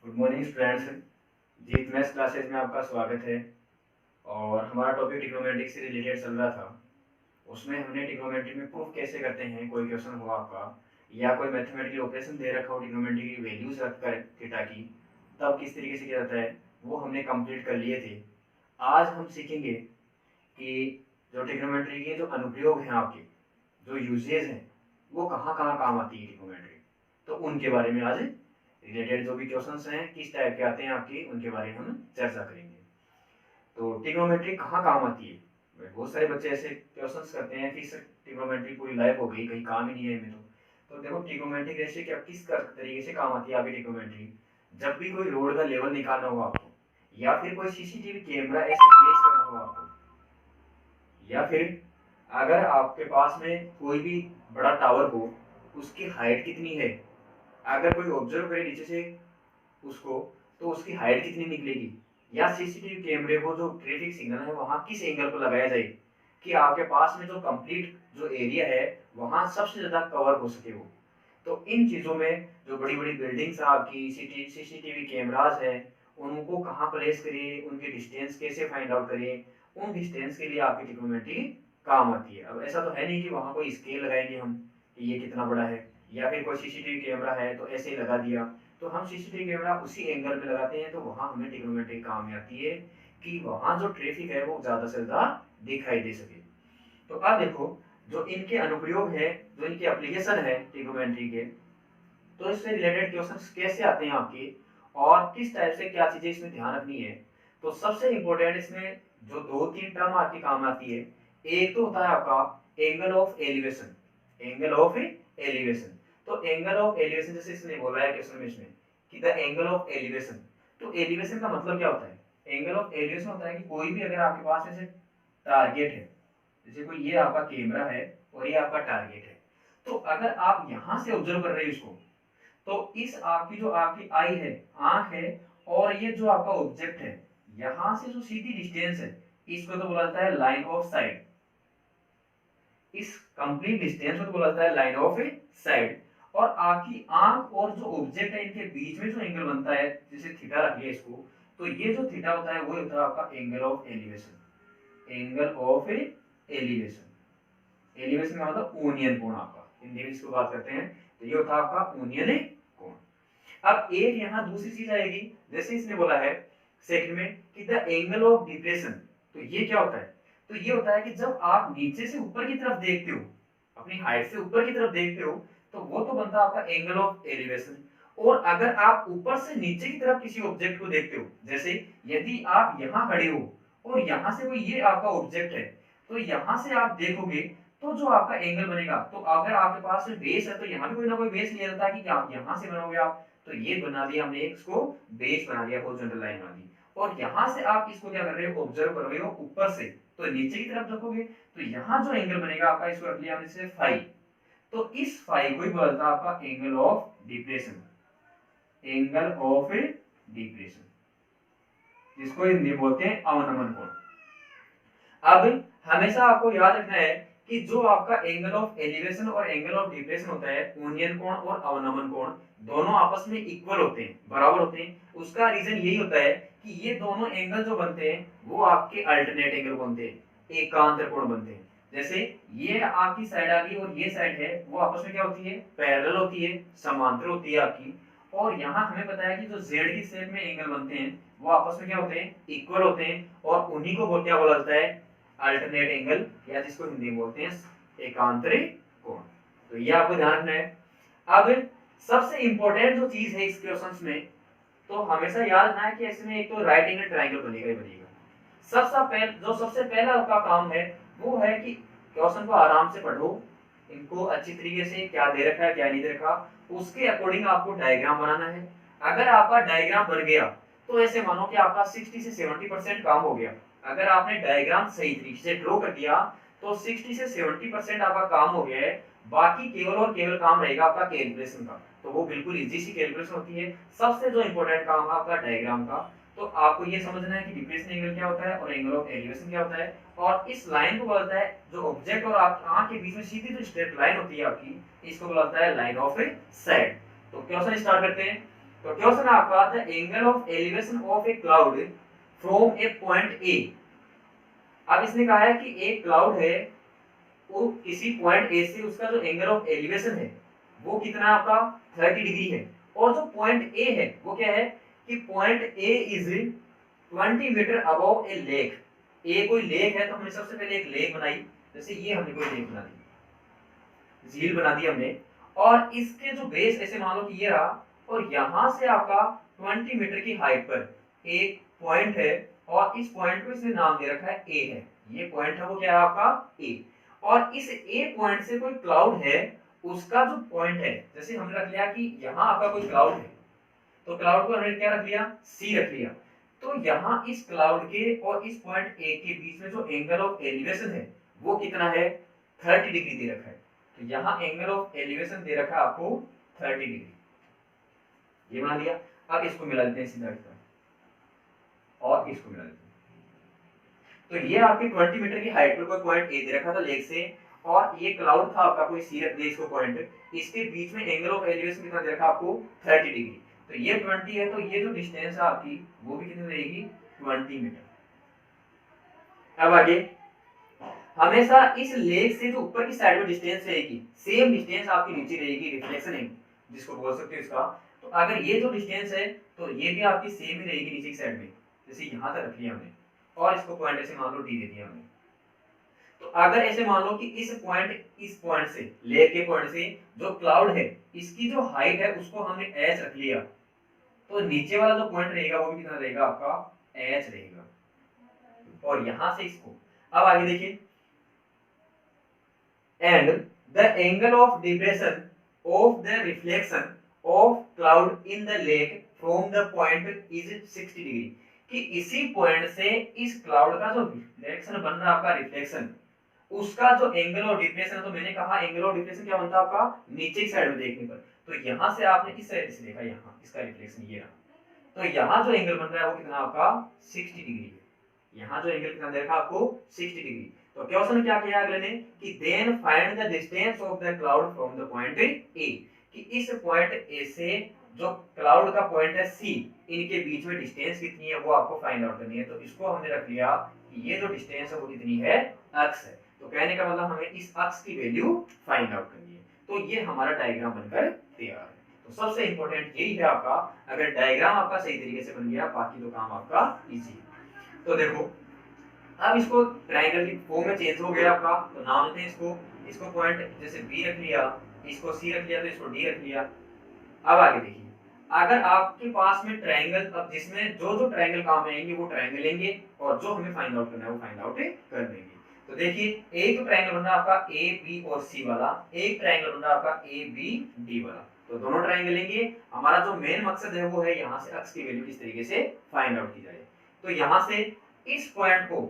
Good morning students. Jeet maths classes में आपका स्वागत है। और हमारा टॉपिक ट्रिग्नोमेट्रिक से रिलेटेड चल रहा था। उसमें हमने ट्रिग्नोमेट्री में प्रूफ कैसे करते हैं, कोई क्वेश्चन हो आपका या कोई मैथमेटिकल ऑपरेशन दे रखा हो ट्रिग्नोमेट्री की वैल्यूज रखकर थीटा की, तब किस तरीके से किया जाता है वो हमने कंप्लीट कर लिए थे। आज हम सीखेंगे कि जो ट्रिग्नोमेट्री के जो अनुप्रयोग हैं आपके, जो यूजेज हैं, वो कहाँ कहाँ काम आती है ट्रिग्नोमेट्री। तो उनके बारे में आज रिलेटेड जो भी क्वेश्चंस हैं किस टाइप के आते हैं आपकी, उनके बारे में हम चर्चा करेंगे। तो ट्रिग्नोमेट्री कहाँ काम आती है। बहुत सारे बच्चे ऐसे क्वेश्चंस करते हैं कि सर ट्रिग्नोमेट्री पूरी लाइफ हो गई, कहीं काम ही नहीं है इनमें। तो देखो ट्रिग्नोमेट्री रेशियो क्या किस तरीके से काम आती है आपकी ट्रिग्नोमेट्री। जब भी कोई रोड का लेवल निकालना हो आपको, या फिर कोई सीसीटीवी कैमरा ऐसे प्लेस करना हो आपको, या फिर अगर आपके पास में कोई भी बड़ा टावर हो, उसकी हाइट कितनी है, अगर कोई ऑब्जर्व करे नीचे से उसको, तो उसकी हाइट कितनी निकलेगी, या सीसीटीवी कैमरे को जो ट्रैफिक सिग्नल है वहां किस एंगल पर लगाया जाए कि आपके पास में जो कंप्लीट जो एरिया है वहां सबसे ज्यादा कवर हो सके वो। तो इन चीजों में जो बड़ी बड़ी बिल्डिंग्स आपकी सीसीटीवी कैमराज है, उनको कहाँ प्लेस करिए, उनके डिस्टेंस कैसे फाइंड आउट करिए, उन डिस्टेंस के लिए आपकी ट्रिग्नोमेट्री काम आती है। अब ऐसा तो है नहीं कि वहां कोई स्केल लगाएंगे हम कि ये कितना बड़ा है, या फिर कोई सीसीटीवी कैमरा है तो ऐसे ही लगा दिया। तो हम सीसीटीवी कैमरा उसी एंगल में लगाते हैं, तो वहां हमें ट्रिग्नोमेट्री काम में आती है कि वहां जो ट्रैफिक है वो ज्यादा से ज्यादा दिखाई दे सके। तो अब देखो जो इनके अनुप्रयोग है, जो इनके एप्लीकेशन है ट्रिग्नोमेट्री के, तो इससे रिलेटेड क्वेश्चंस कैसे आते हैं आपके और किस टाइप से क्या चीजें इसमें ध्यान रखनी है। तो सबसे इंपॉर्टेंट इसमें जो दो तीन टर्म आपकी काम आती है, एक तो होता है आपका angle of elevation. Angle of elevation, तो एंगल ऑफ एलिवेशन जैसे इसने बोला है क्वेश्चन में इसमें कि द एंगल ऑफ एलिवेशन। तो एलिवेशन का मतलब क्या होता है। एंगल ऑफ एलिवेशन होता है कि कोई भी अगर आपके पास ऐसे टारगेट है, जैसे कोई ये आपका कैमरा है और ये आपका टारगेट है, तो अगर आप यहां से ऑब्जर्व कर रहे हो इसको, तो इस आपकी जो आपकी आई है, आंख है, और ये जो आपका ऑब्जेक्ट है, यहां से जो सीधी डिस्टेंस है, इसको तो बोला जाता है लाइन ऑफ साइट। इस कंप्लीट डिस्टेंस को बोला जाता है लाइन ऑफ साइट। और आपकी आंख और जो ऑब्जेक्ट है इनके बीच में जो एंगल बनता है, जैसे थीटा रख लिया इसको, तो ये जो थीटा होता है वो होता है आपका angle of elevation. Angle of elevation, elevation का मतलब ओनियन कोण आपका, हिंदी में इसको बात करते हैं। तो ये होता है आपका ओनियन कोण। अब एक यहाँ दूसरी चीज आएगी, जैसे इसने बोला है सेकंड में कि द एंगल ऑफ डिप्रेशन। तो ये क्या होता है। तो ये होता है कि जब आप नीचे से ऊपर की तरफ देखते हो, अपनी हाइट से ऊपर की तरफ देखते हो, तो वो तो बनता है आपका एंगल ऑफ एलिवेशन। और अगर आप ऊपर से नीचे की तरफ किसी ऑब्जेक्ट को देखते हो, जैसे यदि आप यहाँ खड़े हो और यहाँ से कोई ये आपका ऑब्जेक्ट है, तो यहाँ से आप देखोगे तो जो आपका एंगल बनेगा, तो अगर आपके पास बेस है तो यहाँ भी कोई ना कोई बेस लिया जाता है कि आप यहाँ से बनोगे आप, तो ये बना दिया हमने इसको, बेस बना दिया, हॉरिजॉन्टल लाइन बना दी। और यहाँ से आप इसको क्या कर रहे हो, ऑब्जर्व कर रहे हो ऊपर से, तो नीचे की तरफ देखोगे तो यहाँ जो एंगल बनेगा आपका, इसको रख लिया हमने जैसे फाई। तो इस फाई को ही बोलता है आपका angle of depression. Angle of depression, जिसको हिंदी बोलते हैं अवनमन कोण। अब हमेशा आपको याद रखना है कि जो आपका एंगल ऑफ एलिवेशन और एंगल ऑफ डिप्रेशन होता है, ओनियन कोण और अवनमन कोण, दोनों आपस में इक्वल होते हैं, बराबर होते हैं। उसका रीजन यही होता है कि ये दोनों एंगल जो बनते हैं वो आपके अल्टरनेट एंगल बनते हैं, एकांतर कोण बनते हैं। जैसे ये आपकी साइड आ गई और ये साइड है, वो आपस में क्या होती है, पैरेलल होती है, समांतर होती है आपकी। और यहाँ हमें पता है कि जो जेड की शेप में एंगल बनते हैं वो आपस में क्या होते हैं, इक्वल होते हैं। और उन्हीं को क्या बोला जाता है, अल्टरनेट एंगल, या जिसको हिंदी में बोलते हैं एकांतरिक कोण। तो ये आपको ध्यान रखना है। अब सबसे इंपॉर्टेंट जो चीज है इस क्वेश्चंस में, तो हमेशा याद रखना है कि इसमें एक तो राइट एंगल ट्रायंगल बनेगा ही बनेगा। सबसे पहला का काम है वो है कि क्वेश्चन को आराम से पढ़ो, इनको अच्छी तरीके से क्या दे रखा है क्या नहीं दे रखा, उसके अकॉर्डिंग आपको डायग्राम बनाना है। अगर आपका डायग्राम बन गया तो ऐसे मानो कि आपका 60 से 70% काम हो गया। अगर आपने डायग्राम सही तरीके से ड्रॉ कर दिया तो 60 से 70% आपका काम हो गया है। बाकी केवल और केवल काम रहेगा आपका कैलकुलेशन का, तो वो बिल्कुल इजी सी कैलकुलेशन होती है। सबसे जो इंपॉर्टेंट काम है आपका डायग्राम का। तो आपको ये समझना है कि डिप्रेशन एंगल क्या होता है और एंगल ऑफ एलिवेशन क्या होता है, और इस लाइन को बोलता है जो ऑब्जेक्ट और आप आंख के बीच में सीधी जो स्ट्रेट लाइन होती है आपकी, इसको बोलता है लाइन ऑफ साइट। तो क्वेश्चन स्टार्ट करते हैं। तो क्वेश्चन है आपका the angle of elevation of A cloud from A point A. अब इसने कहा है कि एक क्लाउड है, वो किसी पॉइंट ए से उसका जो एंगल ऑफ एलिवेशन है वो कितना आपका 30 डिग्री है। और जो पॉइंट ए है वो क्या है कि point A is 20 metre above a lake. A कोई लेक है तो हमने सबसे पहले एक लेक बनाई, जैसे ये हमने कोई लेक बना दी, झील बना दी हमने, और इसके जो बेस ऐसे मान लो कि ये रहा, और यहां से आपका 20 मीटर की हाइट पर एक पॉइंट है, और इस पॉइंट को इसने नाम दे रखा है ए है। ये पॉइंट है वो क्या है आपका ए, और इस ए पॉइंट से कोई क्लाउड है, उसका जो पॉइंट है, जैसे हमने रख लिया कि यहाँ आपका कोई क्लाउड है, तो क्लाउड को हमने क्या रख लिया, सी रख लिया। तो यहाँ इस क्लाउड के और इस पॉइंट ए के बीच में जो एंगल ऑफ एलिवेशन है वो कितना है, 30 डिग्री दे रखा है। तो यहाँ एंगल ऑफ एलिवेशन दे रखा है आपको 30 डिग्री, ये बना दिया। अब इसको मिला देते हैं सीधा की तरफ, और इसको मिला देते हैं। तो ये आपके 20 मीटर की हाइट पर कोई पॉइंट ए दे रखा था लेक से, और ये क्लाउड था आपका कोई सी रख दिया इसको पॉइंट, इसके बीच में एंगल ऑफ एलिवेशन कितना दे रखा आपको 30 डिग्री। तो ये 20 है, तो ये जो डिस्टेंस है आपकी वो भी कितनी रहेगी 20 मीटर। अब आगे, हमेशा इस लेक से जो ऊपर की साइड में डिस्टेंस रहेगी सेम डिस्टेंस आपकी नीचे रहेगी, रिफ्लेक्शन एंगल जिसको बोल सकते हो इसका। तो अगर ये जो डिस्टेंस है तो ये भी आपकी सेम ही रहेगी नीचे की साइड में, जैसे यहाँ तक रख लिया हमने, और इसको पॉइंट ऐसे मान लो डी दे दिया हमने। तो अगर ऐसे मान लो कि इस पॉइंट से, लेक के पॉइंट से जो क्लाउड है इसकी जो हाइट है उसको हमने एच रख लिया, तो नीचे वाला जो पॉइंट रहेगा वो भी कितना रहेगा आपका एच रहेगा, और यहां से इसको। अब आगे देखिए, and the angle of depression of the reflection of cloud in the lake from the point is 60 degree, कि इसी पॉइंट से इस क्लाउड का जो रिफ्लेक्शन बन रहा है आपका रिफ्लेक्शन, उसका जो एंगल ऑफ डिप्रेशन, तो मैंने कहा एंगल ऑफ डिप्रेशन क्या बनता है आपका नीचे की साइड में देखने पर, तो यहां से आपने इस साइड से देखा, यहां इसका रिफ्लेक्शन ये रहा, तो यहाँ जो एंगल बन रहा है वो कितना आपका 60 डिग्री है। यहाँ जो एंगल कितना देखा आपको 60 डिग्री। तो क्वेश्चन क्या किया अगले ने कि then find the distance of the cloud from the point A, कि इस पॉइंट ए से जो क्लाउड का पॉइंट है सी, इनके बीच में डिस्टेंस कितनी है वो आपको फाइंड आउट करनी है। तो इसको हमने रख लिया कि ये जो डिस्टेंस है वो कितनी है, अक्स है। तो कहने का मतलब हमें इस अक्स की वैल्यू फाइंड आउट करनी है। तो ये हमारा डायग्राम बनकर तैयार है। तो सबसे इंपॉर्टेंट यही है आपका, अगर डायग्राम आपका सही तरीके से बन गया बाकी तो काम आपका इजी है। तो देखो, अब इसको ट्रायंगल की फॉर्म में चेंज हो गया आपका, तो नाम देते हैं इसको पॉइंट जैसे बी रख लिया, इसको सी रख लिया, तो इसको डी रख लिया। अब आगे देखिए, अगर आपके पास में ट्रायंगल, अब जिसमें जो जो ट्रायंगल काम में आएंगे वो ट्रायंगल लेंगे, और जो हमें फाइंड आउट करना है वो फाइंड आउट कर देंगे। तो देखिए, एक तो ट्रायंगल बन रहा है आपका ए बी और सी वाला, एक ट्रायंगल बन रहा है आपका ए बी डी वाला। तो दोनों ट्रायंगल लेंगे। हमारा जो मेन मकसद है वो है यहाँ से अक्स की वैल्यू किस तरीके से फाइंड आउट की जाए। तो यहाँ से इस पॉइंट को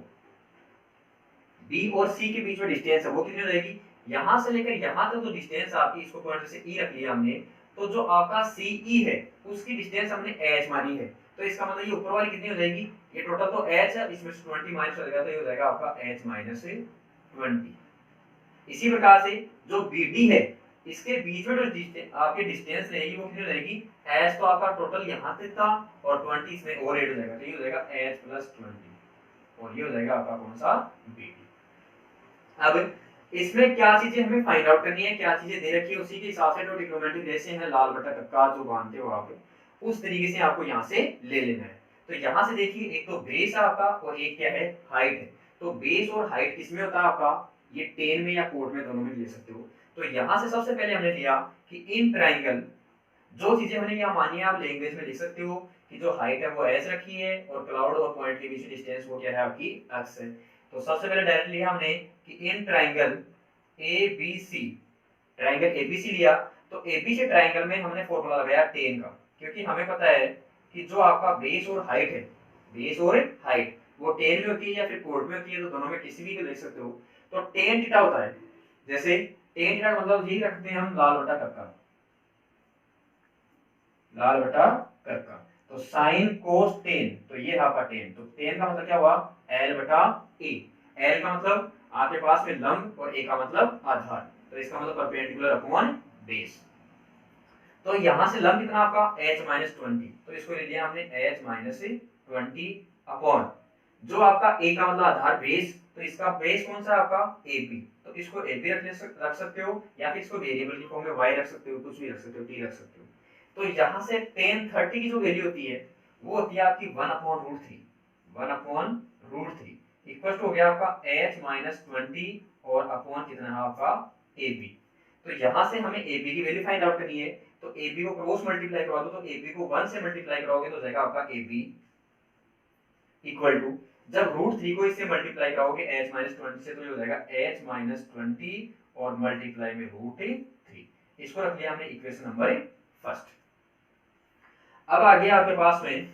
बी और सी के बीच में डिस्टेंस है वो कितनी रहेगी, यहाँ से लेकर यहाँ तक जो डिस्टेंस आपकी, इसको पॉइंट से ई रख लिया हमने, तो जो आपका सी ई है उसकी डिस्टेंस हमने एच मानी है। तो इसका मतलब ये ऊपर वाली कितनी हो जाएगी, ये टोटल तो एच है, इसमें से 20 माइनस हो जाएगा, तो ये हो जाएगा आपका एच माइनस 20। इसी प्रकार से जो बी डी है इसके बीच में जो आपकी डिस्टेंस रहेगी वो कितनी रहेगी, एच तो आपका टोटल यहाँ तक था और 20 इसमें और ऐड हो जाएगा, तो ये हो जाएगा एच प्लस 20, और ये हो जाएगा आपका कौन सा बी डी। अब इसमें क्या चीजें हमें फाइंड आउट करनी है, क्या चीजें दे रखी है, उसी के हिसाब से ट्रिग्नोमेट्रिक जैसे हैं लाल बटा कक्का जो मानते हो आप, उस तरीके से आपको यहाँ से ले लेना है। तो यहाँ से देखिए, एक तो बेस है आपका और एक क्या है हाइट है। तो बेस और हाइट किसमें होता है आपका, ये टेन में या कोट में दोनों में ले सकते हो। तो यहाँ से सबसे पहले हमने लिया कि इन ट्राइंगल जो चीजें हमने यहाँ मानी है आप लैंग्वेज में लिख सकते हो कि जो हाइट है वो एस रखी है और क्लाउड और पॉइंट के बीच डिस्टेंस वो क्या है आपकी एक्स है। तो सबसे पहले डायरेक्ट लिया हमने कि in triangle A B C, triangle ABC लिया, तो एबीसी ट्राइंगल में हमने फॉर्मूला लगाया टेन का, क्योंकि हमें पता है कि जो आपका बेस और हाइट है, बेस और हाइट वो टेन में होती है या फिर कोड में होती है, तो दोनों में किसी भी को लिख सकते हो। तो टेन थीटा होता है, जैसे टेन थीटा मतलब यही रखते हैं हम लाल बटा कक्का, लाल बटा कक्का। तो साइन कोस टेन, तो ये आपका टेन, तो टेन का मतलब क्या हुआ एल बटा ए। एल का मतलब आपके पास में लंब और ए का मतलब आधार, तो इसका मतलब परपेंडिकुलर अपॉन बेस। तो यहाँ से लंब कितना आपका h माइनस 20, तो इसको ले लिया हमने h माइनस 20 अपॉन जो आपका a का मतलब आधार बेस, तो इसका बेस कौन सा आपका ab, तो इसको ab रख सकते हो या फिर इसको वेरिएबल की फॉर्म में y रख सकते हो, कुछ भी रख सकते हो, t रख सकते हो। तो यहाँ से tan 30 की जो वैल्यू होती है वो होती है आपकी 1/√3 इक्वल टू हो गया आपका h माइनस 20 और अपॉन कितना है आपका ab। तो यहाँ से हमें ab की वैल्यू फाइंड आउट करनी है, तो ab को क्रॉस मल्टीप्लाई करवा दो, तो ab को 1 से मल्टीप्लाई कराओगे तो हो जाएगा आपका ab इक्वल टू, जब √3 को इससे मल्टीप्लाई कराओगे h माइनस 20 से, तो ये हो जाएगा h माइनस 20 और मल्टीप्लाई में √3। इसको रख लिया हमने इक्वेशन नंबर फर्स्ट। अब आ गया आपके पास में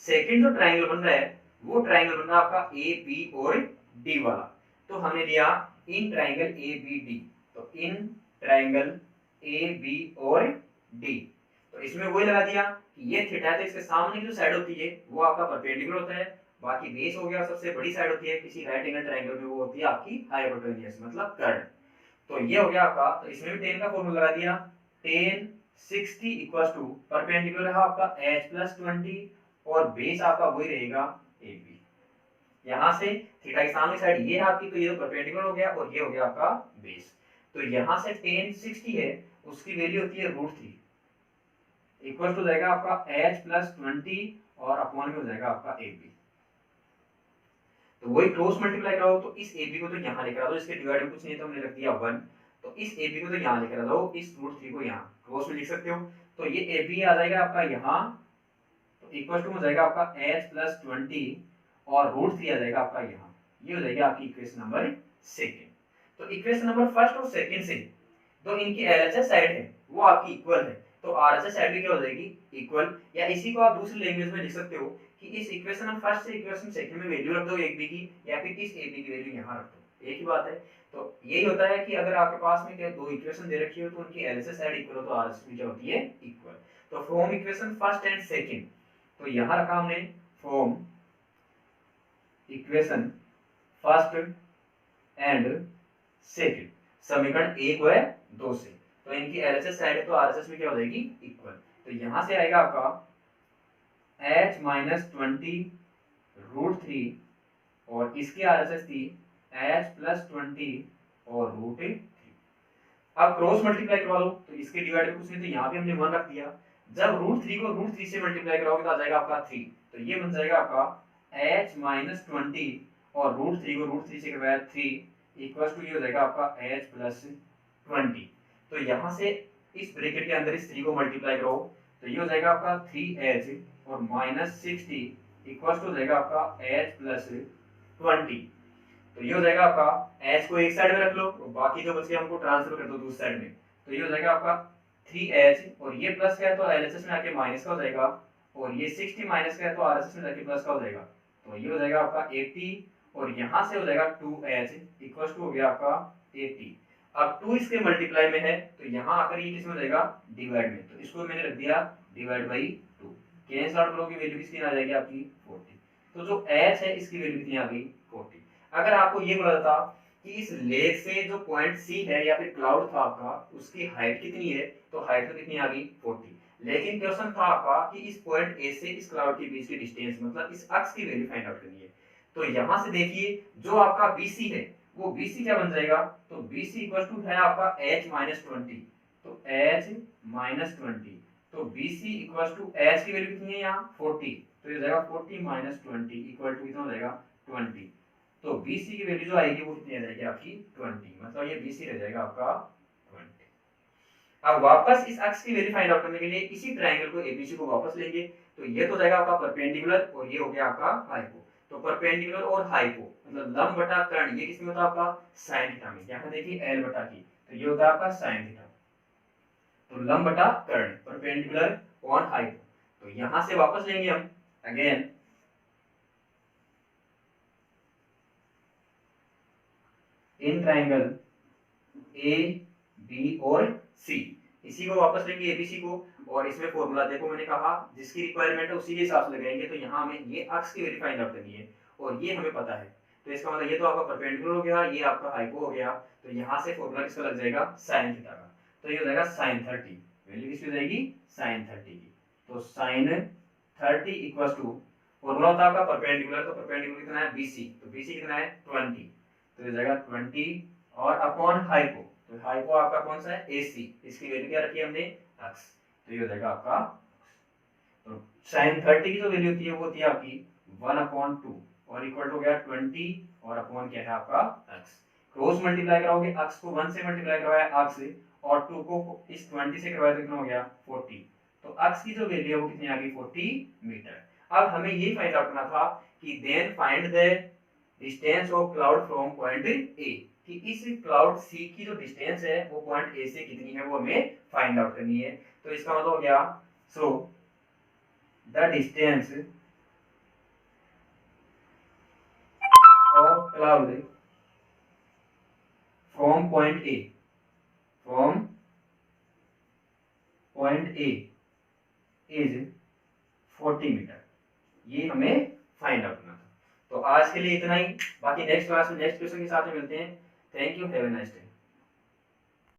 सेकंड जो ट्रायंगल बन रहा है, वो ट्रायंगल बन रहा है आपका ए बी और डी वाला। तो हमने लिया in triangle A B D, तो इन ट्रायंगल ए बी और डी, तो इसमें वही लगा दिया कि ये थीटा है, तो इसके सामने की जो साइड होती है वो आपका परपेंडिकुलर होता है, बाकी बेस हो गया सबसे बड़ी साइड होती है किसी राइट एंगल ट्रायंगल में, वो होती है आपकी हाइपोटेन्यूज मतलब कर्ण। तो ये हो गया आपका, तो इसमें भी tan का फॉर्मूला लगा दिया, tan 60 इक्वल्स टू परपेंडिकुलर है आपका h प्लस 20 और बेस आपका वही रहेगा AB। यहाँ से थीटा की सामने साइड ये है आपकी, तो ये तो परपेंडिकुलर हो गया और ये हो गया आपका बेस। तो यहाँ से tan 60 है उसकी वैल्यू होती है √3 इक्वल टू जाएगा आपका h प्लस 20 और अपॉन में हो जाएगा आपका AB। तो वही क्रॉस मल्टीप्लाई कराओ, तो इस AB को तो यहाँ लेकर आ दो, इसके डिवाइड में कुछ नहीं तो हमने रख दिया 1, तो इस AB को तो यहाँ लेकर आ दो, इस √3 को यहाँ क्रॉस में लिख सकते हो, तो ये AB आ जाएगा आपका यहाँ, तो इक्वल टू हो जाएगा आपका h प्लस 20 और √3 आ जाएगा आपका यहाँ। ये हो जाएगा आपकी इक्वेशन नंबर सेकंड। तो इक्वेशन नंबर फर्स्ट और सेकंड से तो इनकी LHS साइड है वो आपकी इक्वल है, तो RHS साइड भी क्या हो जाएगी इक्वल, या इसी को आप दूसरी लैंग्वेज में लिख सकते हो कि इस इक्वेशन नंबर फर्स्ट से इक्वेशन सेकंड में वैल्यू रख दो एक बी की, या फिर इस AB की वैल्यू यहाँ रख दो, एक ही बात है। तो यही होता है कि अगर आपके पास में क्या दो इक्वेशन दे रखी हो तो उनकी LHS साइड इक्वल हो तो RHS भी क्या होती है इक्वल। तो from equation first and second, तो यहाँ रखा हमने from equation first and second, समीकरण 1 व 2 से, तो इनकी LHS साइड है तो RHS भी क्या हो जाएगी इक्वल। तो यहाँ से आएगा आपका h माइनस 20 √3 और इसकी RHS थी h प्लस 20 और √3। अब क्रॉस मल्टीप्लाई करवा लो, तो इसके डिवाइड में कुछ नहीं तो यहाँ भी हमने 1 रख दिया, जब √3 को √3 से मल्टीप्लाई कराओगे तो आ जाएगा आपका 3, तो ये बन जाएगा आपका h माइनस 20 और √3 को √3 से करवाया 3 इक्वल्स टू ये हो जाएगा आपका h प्लस 20। तो यहाँ से इस ब्रैकेट के अंदर इस 3 को मल्टीप्लाई करो तो ये हो जाएगा आपका 3h और माइनस 60 इक्वल्स टू हो जाएगा आपका h प्लस 20। तो ये हो जाएगा आपका h को एक साइड में रख लो और बाकी जो बच गया हमको ट्रांसफर कर दो दूसरी साइड में, तो ये हो जाएगा आपका 3h और ये प्लस का है तो LHS में आके माइनस का हो जाएगा, और ये 60 माइनस का है तो RHS में जाके प्लस का हो जाएगा, तो ये हो जाएगा आपका 80 और यहाँ से हो जाएगा 2h इक्वल्स टू हो गया आपका 80। अब 2 इसके मल्टीप्लाई में है तो यहाँ आकर ये किसमें हो जाएगा डिवाइड में, तो इसको मैंने रख दिया डिवाइड बाई 2, कैंसिल आउट करोगे वैल्यू किसकी आ जाएगी आपकी 40। तो जो h है इसकी वैल्यू कितनी आ गई 40। अगर आपको ये बोला था कि इस लेक से जो पॉइंट सी है या फिर क्लाउड था आपका उसकी हाइट कितनी है, तो हाइट तो कितनी आ गई 40, लेकिन क्वेश्चन था आपका कि इस पॉइंट ए से इस क्लाउड के बीच की डिस्टेंस मतलब इस अक्ष की वैल्यू फाइंड आउट करनी है। तो यहाँ से देखिए जो आपका BC है वो BC क्या बन जाएगा, तो BC इक्वल टू है आपका h माइनस 20, तो h माइनस 20, तो BC इक्वल टू h की वैल्यू कितनी है यहाँ 40, तो ये हो जाएगा 40 माइनस 20 इक्वल टू कितना हो जाएगा 20। तो BC की वैल्यू जो आएगी वो कितनी आ जाएगी आपकी 20, मतलब ये BC रह जाएगा आपका 20। अब वापस इस अक्ष की वैल्यू फाइंड आउट करने के लिए इसी ट्रायंगल को ABC को वापस लेंगे, तो ये तो जाएगा आपका परपेंडिकुलर और ये हो गया आपका हाइपो। तो परपेंडिकुलर और हाइपो मतलब लंब बटा कर्ण, ये किसमें होता है आपका साइन थीटा में, यहाँ देखिए L बटा की, तो ये होता है आपका साइन थीटा। तो लंब बटा कर्ण परपेंडिकुलर और हाइपो, तो यहाँ से वापस लेंगे हम again in triangle A B और सी, इसी को वापस लेंगे एबीसी को, और इसमें फॉर्मूला देखो मैंने कहा जिसकी रिक्वायरमेंट है उसी के हिसाब से लगाएंगे। तो यहाँ हमें ये अक्ष की वैल्यू फाइंड आउट करनी है और ये हमें पता है, तो इसका मतलब ये तो आपका परपेंडिकुलर हो गया, ये आपका हाइपो हो गया, तो यहाँ से फॉर्मूला किसका लग जाएगा साइन थीटा का, तो ये हो जाएगा साइन 30 वैल्यू किसकी हो जाएगी, sin 30 की। तो sin 30 इक्वल टू, फॉर्मूला होता है आपका परपेंडिकुलर, तो परपेंडिकुलर कितना है BC, तो BC कितना है 20, तो ये जाएगा 20 और अपॉन हाइपो, तो हाइपो आपका कौन सा है AC, इसकी वैल्यू क्या रखी है हमने x, तो ये हो जाएगा आपका, तो sin 30 की जो वैल्यू होती है वो होती है आपकी 1/2 और इक्वल टू हो गया 20 और अपॉन क्या है आपका x, क्रॉस मल्टीप्लाई कराओगे x को 1 से मल्टीप्लाई करवाया x से और 2 को इस 20 से करवाया तो कितना हो गया 40, तो x की जो वैल्यू है वो कितनी आ गई 40 मीटर। अब हमें ये फाइंड आउट करना था कि then find the distance of cloud from point A, कि इस क्लाउड सी की जो डिस्टेंस है वो पॉइंट ए से कितनी है वो हमें फाइंड आउट करनी है। तो इसका मतलब हो गया so the distance of cloud from point A, from point A is 40 metre, ये हमें फाइंड आउट करना था। तो आज के लिए इतना ही, बाकी नेक्स्ट क्लास में नेक्स्ट क्वेश्चन के साथ में मिलते हैं। Thank you, have a nice day.